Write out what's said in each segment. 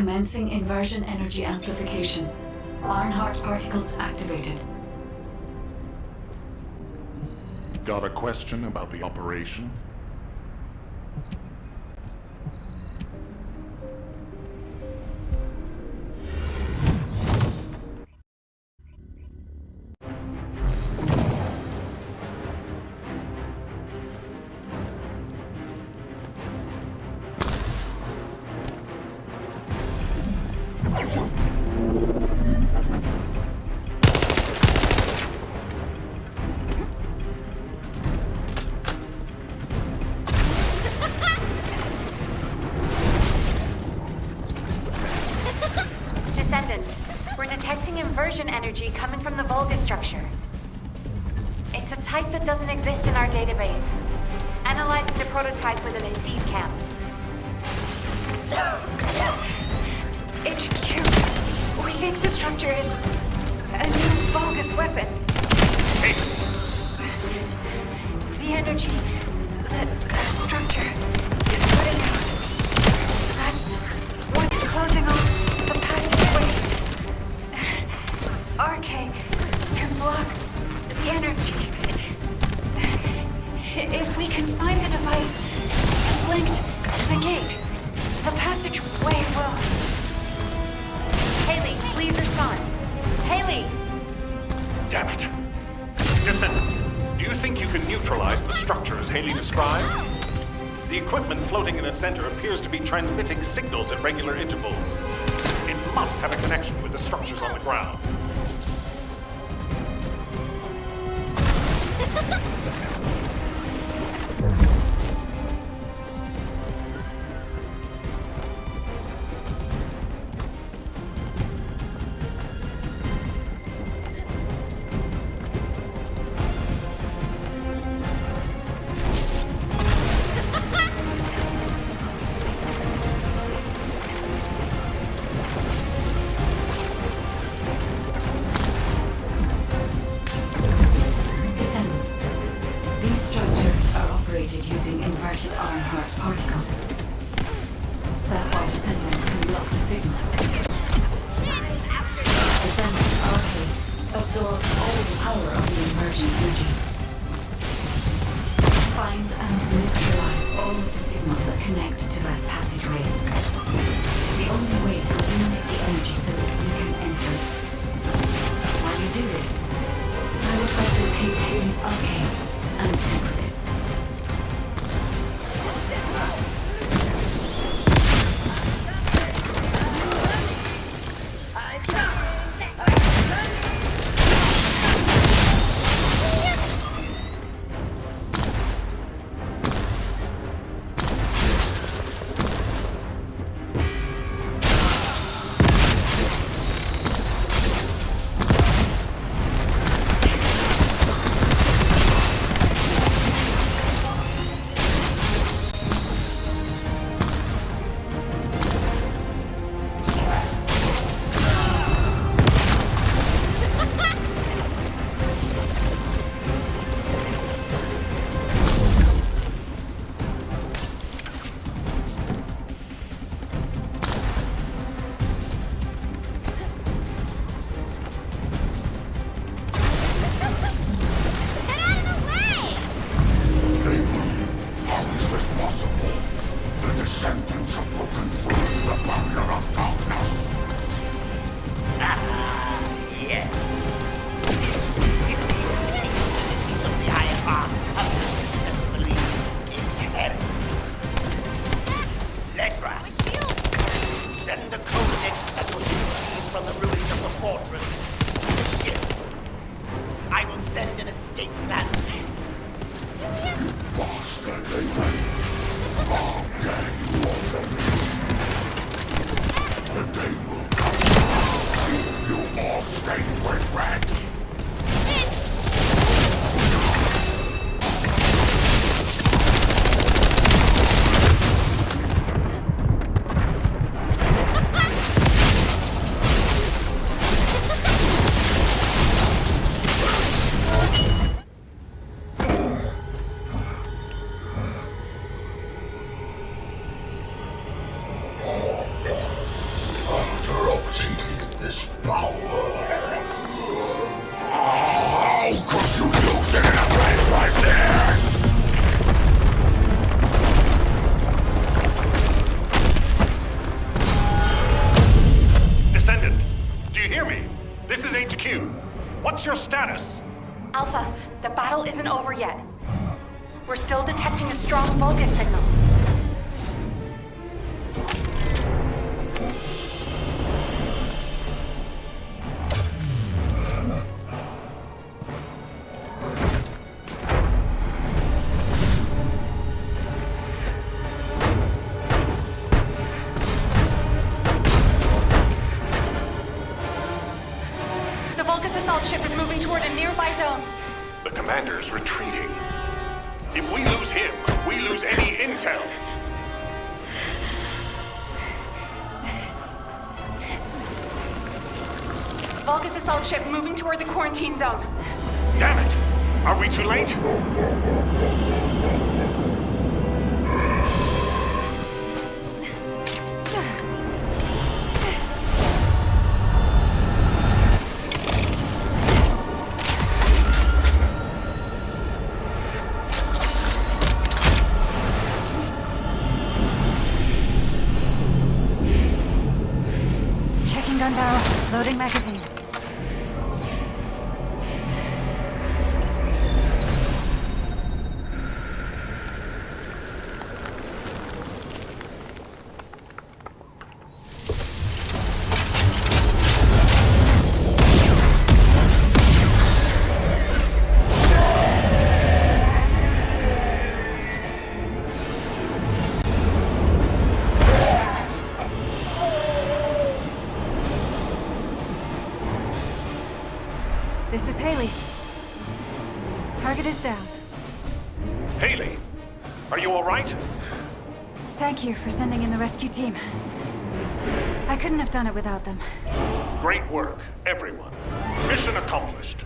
Commencing inversion energy amplification. Ironheart particles activated. Got a question about the operation? Descendant, we're detecting inversion energy coming from the Volga structure. It's a type that doesn't exist in our database. Analyzing the prototype within a seed camp. HQ, we think the structure is a new Vulgus weapon. Hey! The energy that the structure is putting out, that's what's closing off the passageway. RK can block the energy. If we can find the device that's linked to the gate, the passageway will... Haley, please respond. Haley! Damn it. Descendant, do you think you can neutralize the structure as Haley described? The equipment floating in the center appears to be transmitting signals at regular intervals. It must have a connection with the structures on the ground. Using inverted Ironheart particles. That's why Descendants can block the signal. Descendant RK absorbs all the power of the emerging energy. Find and neutralize all of the signals that connect to that passageway. This is the only way to eliminate the energy so that we can enter. While you do this, I will try to locate Haley's arcane and sync with it. What's your status? Alpha, the battle isn't over yet. We're still detecting a strong Vulgus signal. The Vulgus assault ship is moving toward a nearby zone. The commander's retreating. If we lose him, we lose any intel. Vulgus assault ship moving toward the quarantine zone. Damn it! Are we too late? Checking gun barrel, loading magazine. This is Haley. Target is down. Haley, are you all right? Thank you for sending in the rescue team. I couldn't have done it without them. Great work, everyone. Mission accomplished.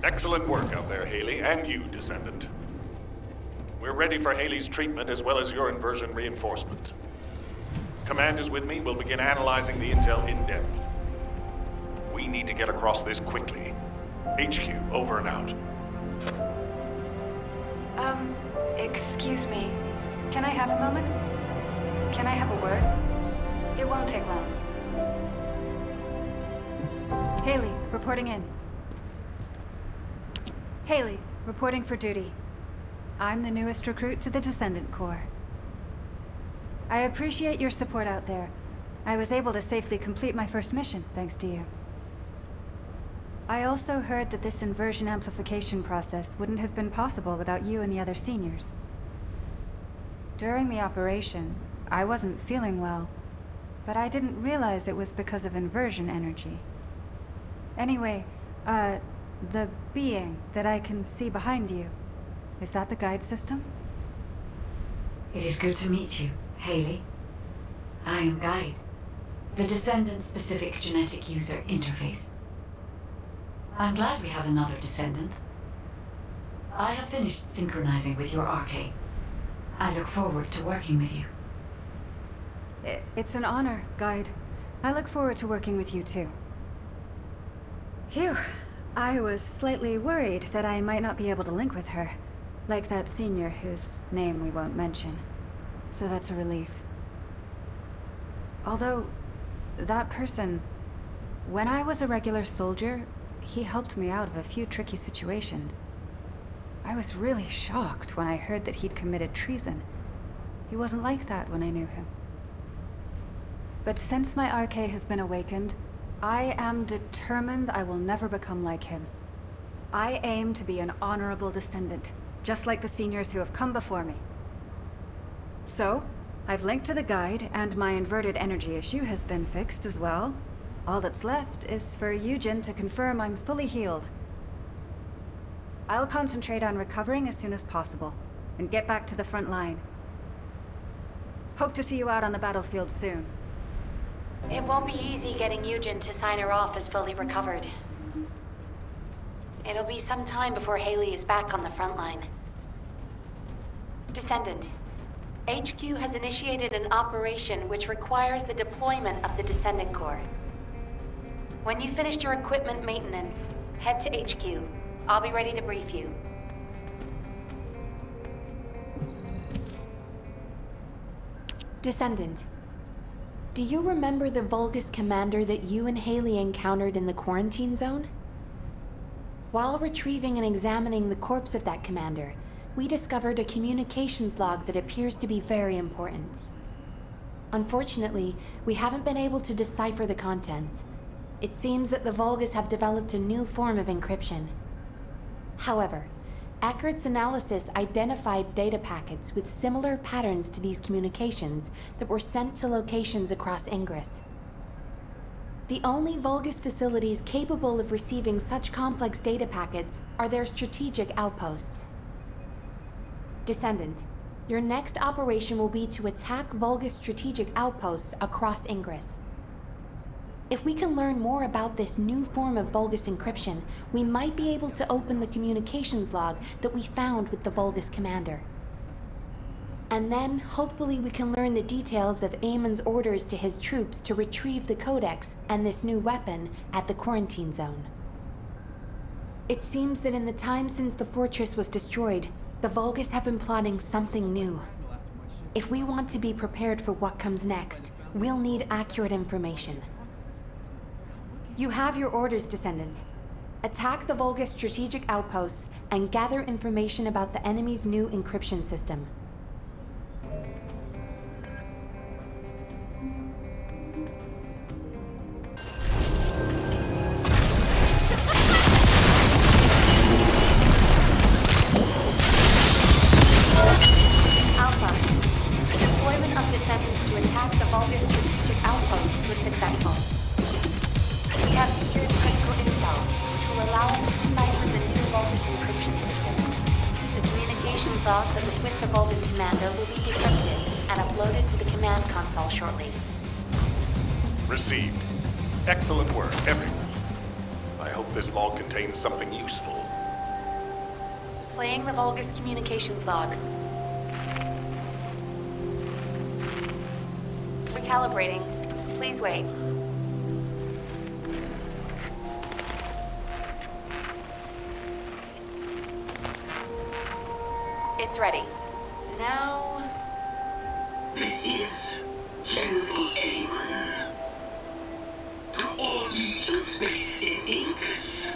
Excellent work out there, Haley, and you, Descendant. We're ready for Haley's treatment as well as your inversion reinforcement. Command is with me. We'll begin analyzing the intel in depth. We need to get across this quickly. HQ, over and out. Excuse me. Can I have a moment? Can I have a word? It won't take long. Haley, reporting in. Haley, reporting for duty. I'm the newest recruit to the Descendant Corps. I appreciate your support out there. I was able to safely complete my first mission, thanks to you. I also heard that this inversion amplification process wouldn't have been possible without you and the other seniors. During the operation, I wasn't feeling well, but I didn't realize it was because of inversion energy. Anyway, the being that I can see behind you, is that the guide system? It is good to meet you, Haley. I am Guide, the Descendant-specific genetic user interface. I'm glad we have another Descendant. I have finished synchronizing with your arcade. I look forward to working with you. It's an honor, Guide. I look forward to working with you too. Phew. I was slightly worried that I might not be able to link with her, like that senior whose name we won't mention. So that's a relief. Although, that person, when I was a regular soldier, he helped me out of a few tricky situations. I was really shocked when I heard that he'd committed treason. He wasn't like that when I knew him. But since my RK has been awakened, I am determined I will never become like him. I aim to be an honorable descendant, just like the seniors who have come before me. So, I've linked to the guide, and my inverted energy issue has been fixed as well. All that's left is for Eugen to confirm I'm fully healed. I'll concentrate on recovering as soon as possible, and get back to the front line. Hope to see you out on the battlefield soon. It won't be easy getting Eugen to sign her off as fully recovered. It'll be some time before Haley is back on the front line. Descendant, HQ has initiated an operation which requires the deployment of the Descendant Core. When you finished your equipment maintenance, head to HQ. I'll be ready to brief you. Descendant, do you remember the Vulgus commander that you and Haley encountered in the quarantine zone? While retrieving and examining the corpse of that commander, we discovered a communications log that appears to be very important. Unfortunately, we haven't been able to decipher the contents. It seems that the Vulgus have developed a new form of encryption. However, Ackert's analysis identified data packets with similar patterns to these communications that were sent to locations across Ingress. The only Vulgus facilities capable of receiving such complex data packets are their strategic outposts. Descendant, your next operation will be to attack Vulgus strategic outposts across Ingress. If we can learn more about this new form of Vulgus encryption, we might be able to open the communications log that we found with the Vulgus commander. And then, hopefully we can learn the details of Eamon's orders to his troops to retrieve the Codex and this new weapon at the quarantine zone. It seems that in the time since the fortress was destroyed, the Vulgus have been plotting something new. If we want to be prepared for what comes next, we'll need accurate information. You have your orders, Descendant. Attack the Vulgus strategic outposts and gather information about the enemy's new encryption system. Alpha, the deployment of Descendants to attack the Vulgus strategic outposts was successful. We have secured critical intel, which will allow us to decipher the new Vulgus encryption system. The communications logs of the Swift the Vulgus commander will be decrypted and uploaded to the command console shortly. Received. Excellent work, everyone. I hope this log contains something useful. Playing the Vulgus communications log. Recalibrating. Please wait. It's ready. Now... This is General Eamon. To all legions based in Ingress,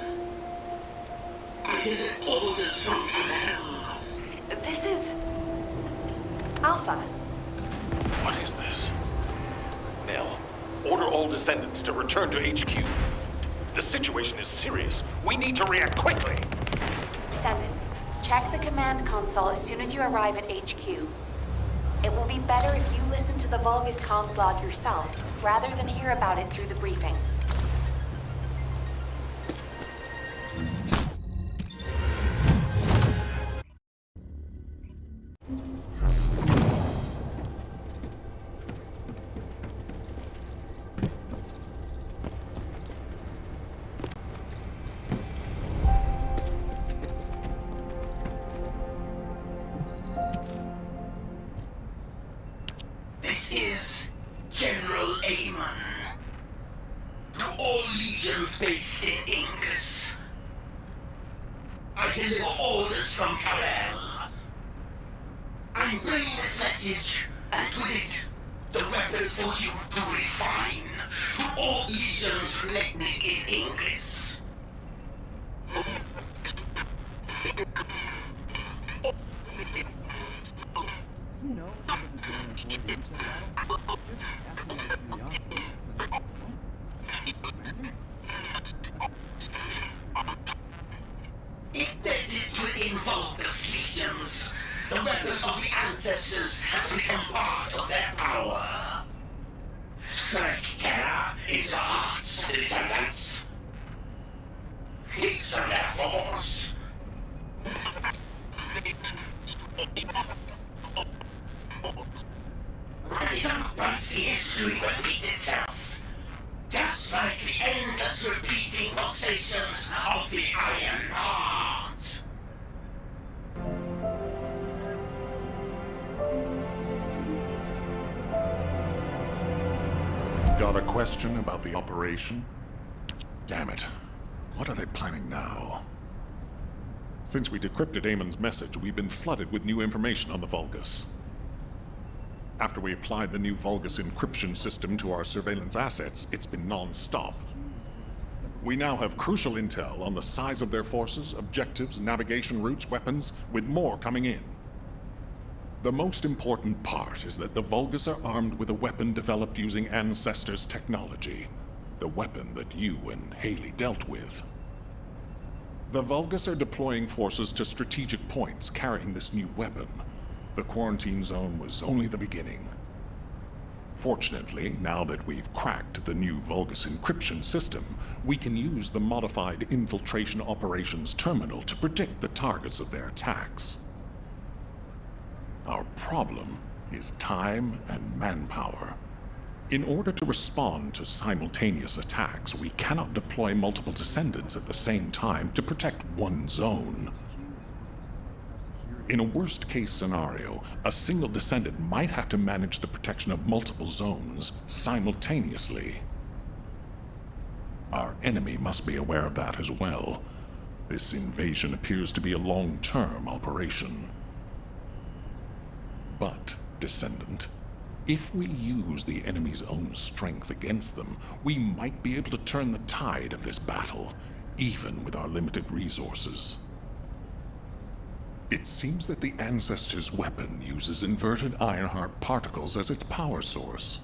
I deliver orders from Kamel. This is... Alpha. What is this? Nell, order all Descendants to return to HQ. The situation is serious. We need to react quickly. Descendant, check the command console as soon as you arrive at HQ. It will be better if you listen to the Vulgus comms log yourself, rather than hear about it through the briefing. This is General Eamon. To all legions based in Ingress, I deliver orders from Kamel. I'm bringing this message, and with it, the weapon for you to refine to all legions remaining in Ingress. Embedded within Vulgus legions, the weapon of the ancestors has become part of their power. Strike terror into hearts of the Descendants. Take from their force, see history repeat itself. Just like the endless repeating pulsations of the Iron Heart. Got a question about the operation? Damn it. What are they planning now? Since we decrypted Eamon's message, we've been flooded with new information on the Vulgus. After we applied the new Vulgus encryption system to our surveillance assets, it's been non-stop. We now have crucial intel on the size of their forces, objectives, navigation routes, weapons, with more coming in. The most important part is that the Vulgus are armed with a weapon developed using Ancestors' technology. The weapon that you and Haley dealt with. The Vulgus are deploying forces to strategic points carrying this new weapon. The quarantine zone was only the beginning. Fortunately, now that we've cracked the new Vulgus encryption system, we can use the modified infiltration operations terminal to predict the targets of their attacks. Our problem is time and manpower. In order to respond to simultaneous attacks, we cannot deploy multiple Descendants at the same time to protect one zone. In a worst-case scenario, a single Descendant might have to manage the protection of multiple zones simultaneously. Our enemy must be aware of that as well. This invasion appears to be a long-term operation. But, Descendant, if we use the enemy's own strength against them, we might be able to turn the tide of this battle, even with our limited resources. It seems that the Ancestors' weapon uses inverted Ironheart particles as its power source.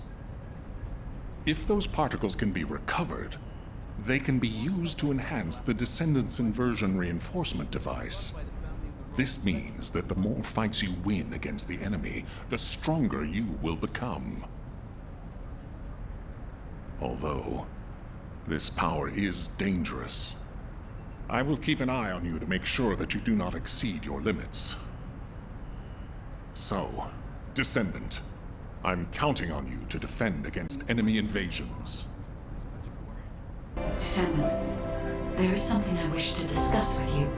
If those particles can be recovered, they can be used to enhance the Descendants' inversion reinforcement device. This means that the more fights you win against the enemy, the stronger you will become. Although, this power is dangerous. I will keep an eye on you to make sure that you do not exceed your limits. So, Descendant, I'm counting on you to defend against enemy invasions. Descendant, there is something I wish to discuss with you.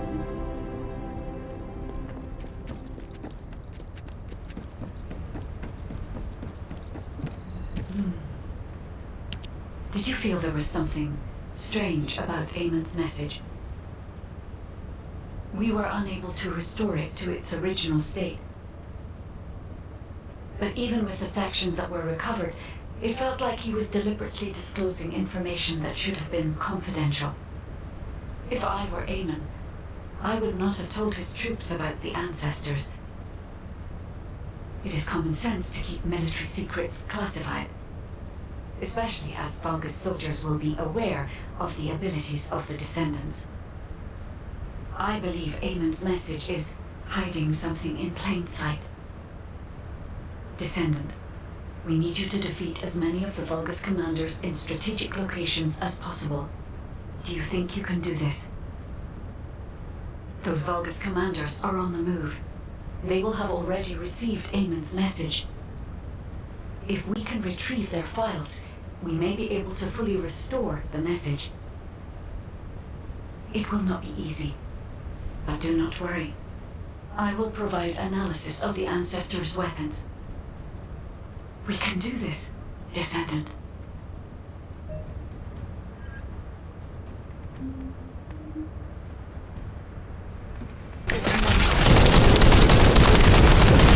Did you feel there was something strange about Eamon's message? We were unable to restore it to its original state. But even with the sections that were recovered, it felt like he was deliberately disclosing information that should have been confidential. If I were Eamon, I would not have told his troops about the Ancestors. It is common sense to keep military secrets classified, especially as Vulgus soldiers will be aware of the abilities of the Descendants. I believe Eamon's message is hiding something in plain sight. Descendant, we need you to defeat as many of the Vulgus commanders in strategic locations as possible. Do you think you can do this? Those Vulgus commanders are on the move. They will have already received Eamon's message. If we can retrieve their files, we may be able to fully restore the message. It will not be easy, but do not worry. I will provide analysis of the Ancestors' weapons. We can do this, Descendant.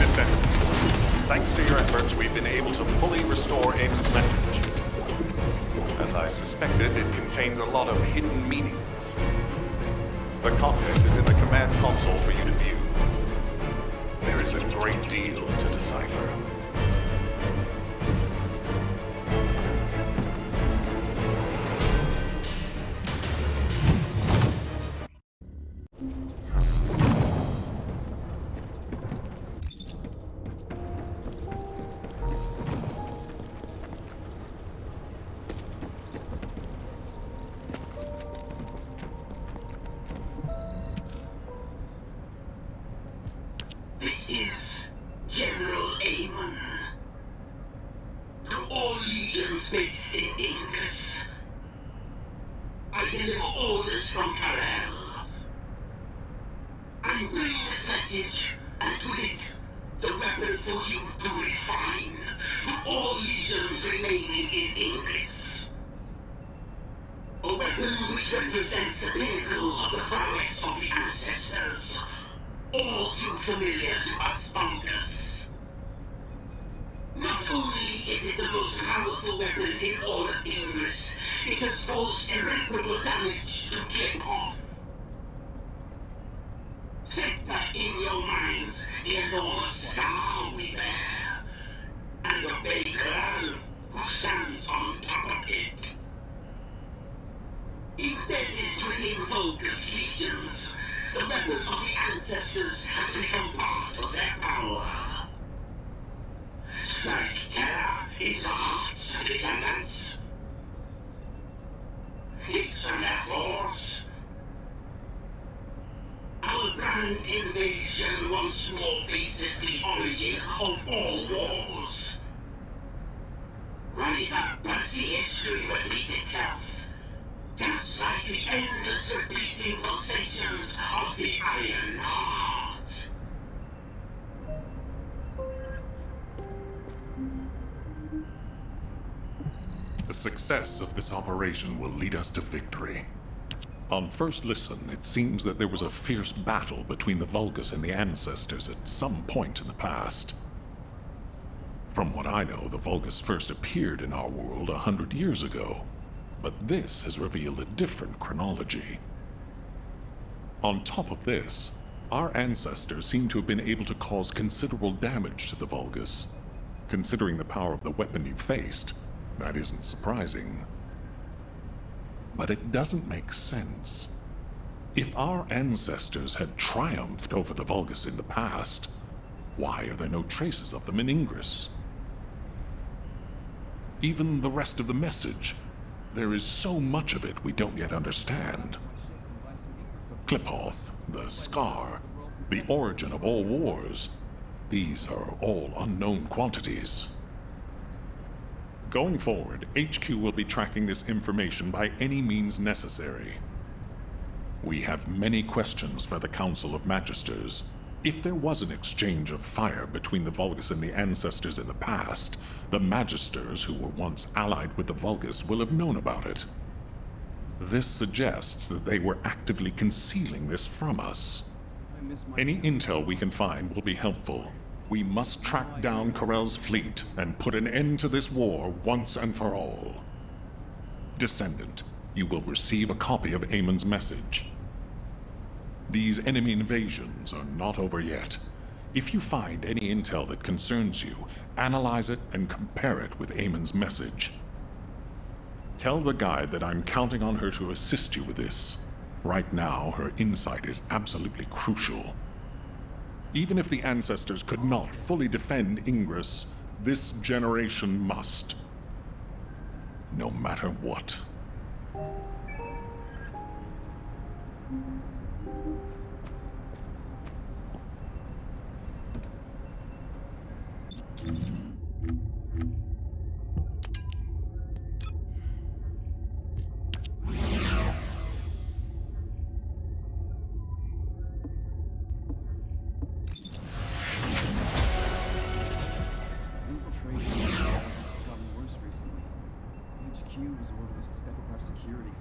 Descendant, thanks to your efforts, we've been able to fully restore Eamon's message. As I suspected, it contains a lot of hidden meanings. The content is in the command console for you to view. There is a great deal to decipher. This is General Eamon. legions based in Incus. I deliver orders from Karel. I'm bringing this message, and with it, the weapon for you to refine to all legions remaining in Incus. A weapon which represents the pinnacle of the prowess of the ancestors, all too familiar to us Funkers. Not only is it the most powerful weapon in all of Ingress, it has caused irreparable damage to Kiphoff. Center in your minds the enormous star we bear, and obey Karel, who stands on top of it. Embedded within Vulgus legions, the weapon of the ancestors has become part of their power. Strike terror into the hearts of Descendants. Teach them their flaws. Our grand invasion once more faces the origin of all wars. Rise up and see history repeat itself, just like the endless repeating pulsations of the Iron Heart. The success of this operation will lead us to victory. On first listen, it seems that there was a fierce battle between the Vulgus and the Ancestors at some point in the past. From what I know, the Vulgus first appeared in our world 100 years ago, but this has revealed a different chronology. On top of this, our ancestors seem to have been able to cause considerable damage to the Vulgus. Considering the power of the weapon you faced, that isn't surprising. But it doesn't make sense. If our ancestors had triumphed over the Vulgus in the past, why are there no traces of them in Ingress? Even the rest of the message, there is so much of it we don't yet understand. Kpotatoserver, the Scar, the origin of all wars, these are all unknown quantities. Going forward, HQ will be tracking this information by any means necessary. We have many questions for the Council of Magisters. If there was an exchange of fire between the Vulgus and the Ancestors in the past, the Magisters, who were once allied with the Vulgus, will have known about it. This suggests that they were actively concealing this from us. Any intel we can find will be helpful. We must track down Karel's fleet and put an end to this war once and for all. Descendant, you will receive a copy of Eamon's message. These enemy invasions are not over yet. If you find any intel that concerns you, analyze it and compare it with Eamon's message. Tell the guide that I'm counting on her to assist you with this. Right now, her insight is absolutely crucial. Even if the Ancestors could not fully defend Ingress, this generation must. No matter what. HQ has ordered us to step up our security.